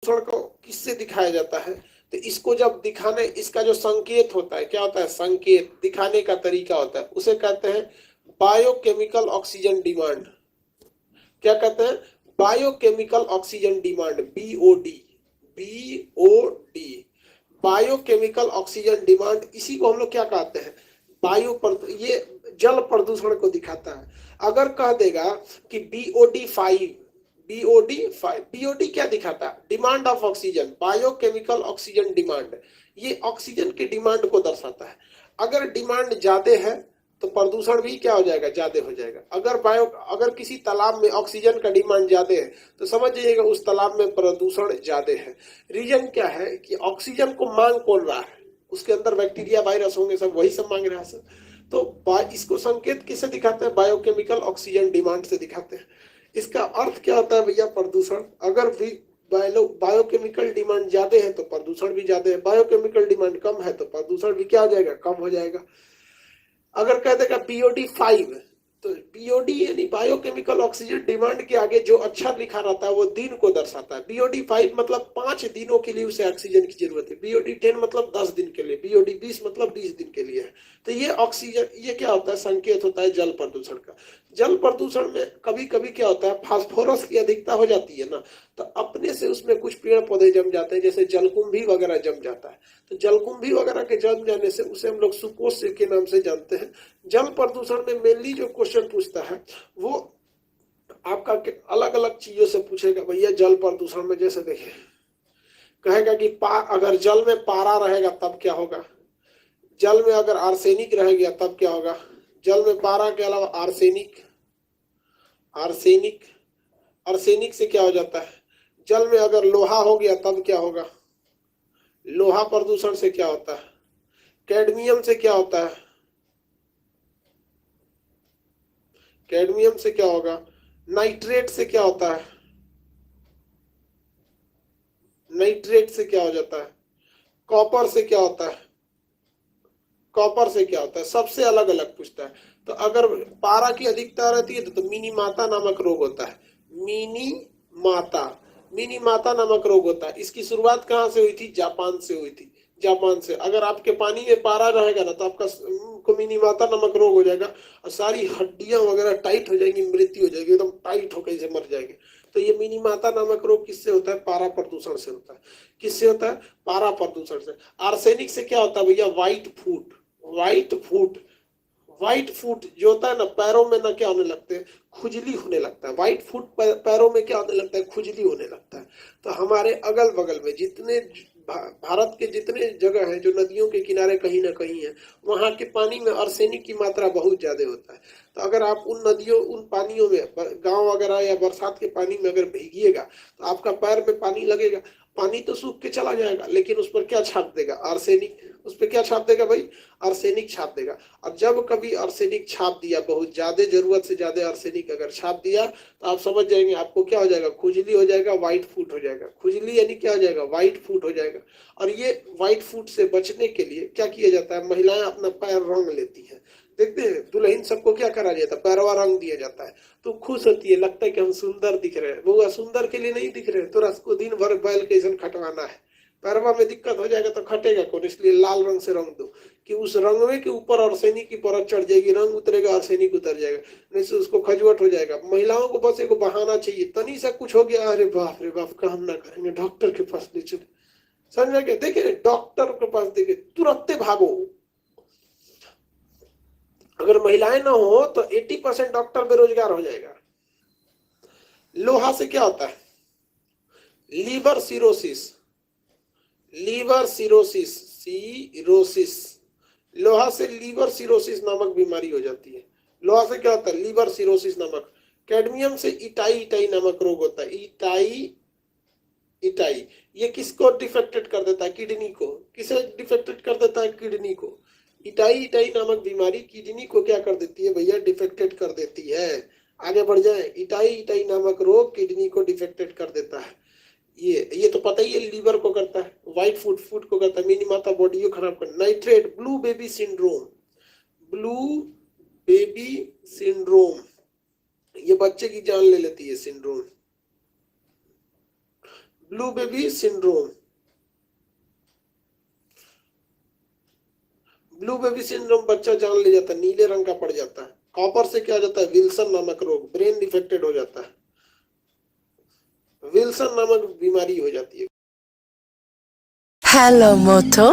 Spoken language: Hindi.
प्रदूषण को किससे दिखाया जाता है? तो इसको जब दिखाने, इसका जो संकेत होता है, क्या होता है? संकेत दिखाने का तरीका होता है, उसे कहते हैं बायोकेमिकल ऑक्सीजन डिमांड। क्या कहते हैं? Biochemical oxygen demand, BOD. BOD, biochemical oxygen demand. इसी को हम लोग क्या कहते हैं? ये जल प्रदूषण को दिखाता है। अगर कह देगा कि बीओडी 5, बीओडी क्या दिखाता है? Demand of oxygen, biochemical oxygen demand. ये ऑक्सीजन की डिमांड को दर्शाता है। अगर डिमांड ज्यादा है तो प्रदूषण भी क्या हो जाएगा? ज्यादा हो जाएगा। अगर किसी तालाब में ऑक्सीजन का डिमांड ज्यादा है तो समझ जाइएगा उस तालाब में प्रदूषण ज्यादा है। रीजन क्या है कि ऑक्सीजन को मांग कौन रहा है? उसके अंदर बैक्टीरिया, वायरस होंगे, सब वही सब मांग रहा है सर। तो इसको संकेत किससे दिखाते हैं? बायोकेमिकल ऑक्सीजन डिमांड से दिखाते हैं। इसका अर्थ क्या होता है भैया? प्रदूषण। अगर भी बायोकेमिकल डिमांड ज्यादा है तो प्रदूषण भी ज्यादा है, बायोकेमिकल डिमांड कम है तो प्रदूषण भी क्या हो जाएगा? कम हो जाएगा। अगर कह देगा बीओडी 5, तो बीओडी यानी बायोकेमिकल ऑक्सीजन डिमांड के आगे जो अक्षर लिखा रहता है वो दिन को दर्शाता है। बीओडी 5 मतलब 5 दिनों के लिए उसे ऑक्सीजन की जरूरत है। बीओडी 10 मतलब 10 दिन के लिए। बीओडी 20 मतलब 20 दिन के लिए है। तो ये ऑक्सीजन, ये क्या होता है? संकेत होता है जल प्रदूषण का। जल प्रदूषण में कभी कभी क्या होता है? फास्फोरस की अधिकता हो जाती है ना, तो अपने से उसमें कुछ पेड़ पौधे जम जाते हैं, जैसे जलकुंभी वगैरह जम जाता है। तो जलकुंभी वगैरह के जम जाने से उसे हम लोग सुपोष्य के नाम से जानते हैं। जल प्रदूषण में मेनली जो क्वेश्चन पूछता है वो आपका अलग अलग चीजों से पूछेगा भैया। जल प्रदूषण में जैसे देखिए, कहेगा कि अगर जल में पारा रहेगा तब क्या होगा? जल में अगर आर्सेनिक रह गया तब क्या होगा? जल में पारा के अलावा आर्सेनिक, आर्सेनिक आर्सेनिक से क्या हो जाता है? जल में अगर लोहा हो गया तब क्या होगा? लोहा प्रदूषण से क्या होता है? कैडमियम से क्या होता है? कैडमियम से क्या होगा? नाइट्रेट से क्या होता है? नाइट्रेट से क्या हो जाता है? कॉपर से क्या होता है? कॉपर से क्या होता है? सबसे अलग अलग पूछता है। तो अगर पारा की अधिकता रहती है तो मिनी माता नामक रोग होता है। मिनी माता, मिनी माता नामक रोग होता है। इसकी शुरुआत कहाँ से हुई थी? जापान से हुई थी। जापान से। अगर आपके पानी में पारा रहेगा ना तो आपका को मिनी माता नामक रोग हो जाएगा और सारी हड्डियां वगैरह टाइट हो जाएंगी, मृत्यु हो जाएगी, एकदम टाइट होकर इसे मर जाएंगे। तो ये मिनी माता नामक रोग किससे होता है? पारा प्रदूषण से होता है। किससे होता है? पारा प्रदूषण से। आर्सेनिक से क्या होता है भैया? व्हाइट फूट। व्हाइट फूट, व्हाइट फूट जो होता है ना, पैरों में ना क्या होने लगते हैं? खुजली होने लगता है। व्हाइट फूट पैरों में क्या होने लगता है? खुजली होने लगता है। तो हमारे अगल बगल में जितने भारत के जितने जगह है जो नदियों के किनारे कहीं ना कहीं है, वहां के पानी में आर्सेनिक की मात्रा बहुत ज्यादा होता है। तो अगर आप उन नदियों, उन पानियों में, गांव वगैरह या बरसात के पानी में अगर भीगिएगा तो आपका पैर में पानी लगेगा। पानी तो सूख के चला जाएगा लेकिन उस पर क्या छाप देगा? आर्सेनिक। उस पर क्या छाप देगा भाई? आर्सेनिक छाप देगा। और जब कभी आर्सेनिक छाप दिया, बहुत ज्यादा जरूरत से ज्यादा आर्सेनिक अगर छाप दिया तो आप समझ जाएंगे आपको क्या हो जाएगा? खुजली हो जाएगा, व्हाइट फूट हो जाएगा। खुजली यानी क्या हो जाएगा? व्हाइट फूट हो जाएगा। और ये व्हाइट फूट से बचने के लिए क्या किया जाता है? महिलाएं अपना पैर रंग लेती है। देखते हैं दुल्हन सबको क्या करा जाता है? पैरवा रंग दिया जाता है। तो खुश होती है, लगता है कि हम सुंदर दिख रहे हैं। वो सुंदर के लिए नहीं दिख रहे हैं, तो रस को दिन भर बैल के जैसे खटवाना है। पैरवा में दिक्कत हो जाएगा तो खटेगा कौन? इसलिए लाल रंग से रंग दो कि उस रंगवे के ऊपर आर्सेनिक की परत चढ़ जाएगी, रंग उतरेगा, आर्सेनिक उतर जाएगा, नहीं से उसको खजुआट हो जाएगा। महिलाओं को बस एक बहाना चाहिए, तनी सा कुछ हो गया, अरे बाप रे बाप, काम ना करेंगे, डॉक्टर के पास ले चले। समझ गए? देखिए डॉक्टर के पास देखिए, तुरंत भागो। अगर महिलाएं ना हो तो 80% डॉक्टर बेरोजगार हो जाएगा। लोहा से क्या होता है? Liver cirrhosis, liver cirrhosis, cirrhosis. लोहा से लीवर सिरोसिस नामक बीमारी हो जाती है। लोहा से क्या होता है? लीवर सिरोसिस नामक। कैडमियम से इटाई इटाई नामक रोग होता है। इटाई इटाई, ये किसको डिफेक्टेड कर देता है? किडनी को। किसे डिफेक्टेड कर देता है? किडनी को। इटाई इटाई नामक बीमारी किडनी को क्या कर देती है भैया? डिफेक्टेड कर देती है। आगे बढ़ जाए। इटाई इटाई नामक रोग किडनी को डिफेक्टेड कर देता है। ये तो पता ही है, लीवर को करता है। व्हाइट फूट, फूट को करता है। मिनी माता बॉडी खराब कर। Nitrate, blue baby syndrome, blue baby syndrome, ये बच्चे की जान ले लेती है syndrome. Blue baby syndrome, blue baby syndrome बच्चा जान ले जाता है, नीले रंग का पड़ जाता है। कॉपर से क्या हो जाता है, विल्सन नामक रोग, ब्रेन डिफेक्टेड हो जाता है, विल्सन नामक बीमारी हो जाती है। Hello, Moto.